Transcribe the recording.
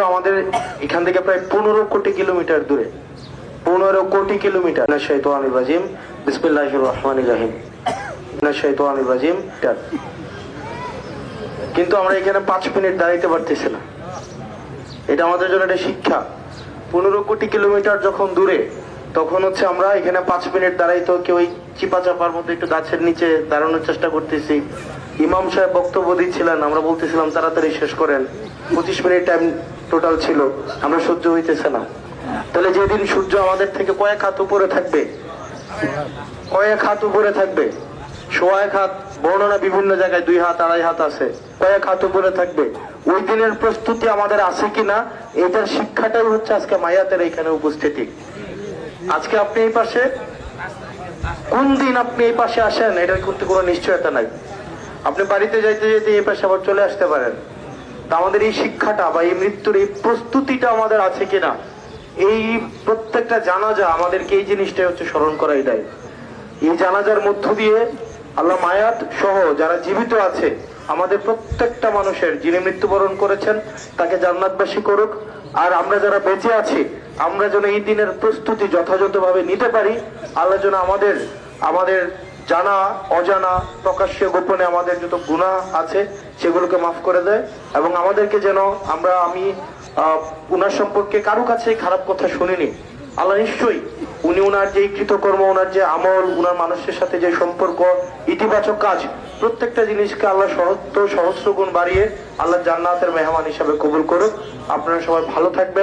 আমাদের এখান থেকে প্রায় 15 কোটি কিলোমিটার দূরে, 15 কোটি কিলোমিটার। শাইতানির রাজিম, বিসমিল্লাহির রহমানির রহিম, শাইতানির রাজিম। কিন্তু আমরা এখানে 5 মিনিট দাঁড়াইতে পারতেছি না। এটা আমাদের জন্য একটা শিক্ষা। 15 কোটি কিলোমিটার যখন দূরে, তখন হচ্ছে আমরা এখানে 5 মিনিট দাঁড়াইতো কেউ চিপা চাপার মধ্যে একটু গাছের নিচে দাঁড়ানোর চেষ্টা করতেছি। ইমাম সাহেব বক্তব্য দিচ্ছিলেন, আমরা বলতেছিলাম তাড়াতাড়ি শেষ করেন। 25 মিনিট টাইম টোটাল ছিল, আমরা সহ্য হইতেছে না। তাহলে যেদিন সূর্য আমাদের থেকে কয়েক হাত উপরে থাকবে, কয়েক হাত উপরে থাকবে, 1.5 হাত, বর্ণনা বিভিন্ন জায়গায় 2 হাত 2.5 হাত আছে, কয়েক হাত উপরে থাকবে, ওই দিনের প্রস্তুতি আমাদের আছে কিনা, এটার শিক্ষাটাই হচ্ছে আজকে মায়াতের এখানে উপস্থিতি। আজকে আপনি এই পাশে, কোন দিন আপনি এই পাশে আসেন এটার কিন্তু কোনো নিশ্চয়তা নাই। আপনি বাড়িতে যাইতে যেতে এই পাশে আবার চলে আসতে পারেন। তা আমাদের এই শিক্ষাটা বা এই মৃত্যুর এই প্রস্তুতিটা আমাদের আছে কিনা, এই প্রত্যেকটা জানাজা আমাদেরকে এই জিনিসটাই হচ্ছে স্মরণ করাই দেয়। এই জানাজার মধ্য দিয়ে আল্লাহ মায়াত সহ যারা জীবিত আছে, আমাদের প্রত্যেকটা মানুষের, যিনি মৃত্যুবরণ করেছেন তাকে জান্নাতবাসী করুক। আর আমরা যারা বেঁচে আছি, আমরা যেন এই দিনের প্রস্তুতি যথাযথভাবে নিতে পারি। আল্লাহ যেন আমাদের জানা অজানা, প্রকাশ্যে গোপনে আমাদের যত গুনাহ আছে সেগুলোকে মাফ করে দেয়, এবং আমাদেরকে যেন আমি উনার সম্পর্কে কারো কাছে খারাপ কথা শুনিনি। আল্লাহ নিশ্চয়ই উনি উনার যে কৃতকর্ম, উনার যে আমল, উনার মানুষের সাথে যে সম্পর্ক, ইতিবাচক কাজ, প্রত্যেকটা জিনিসকে আল্লাহ সহস্র গুণ বাড়িয়ে আল্লাহ জান্নাতের মেহমান হিসাবে কবুল করুক। আপনারা সবাই ভালো থাকবেন।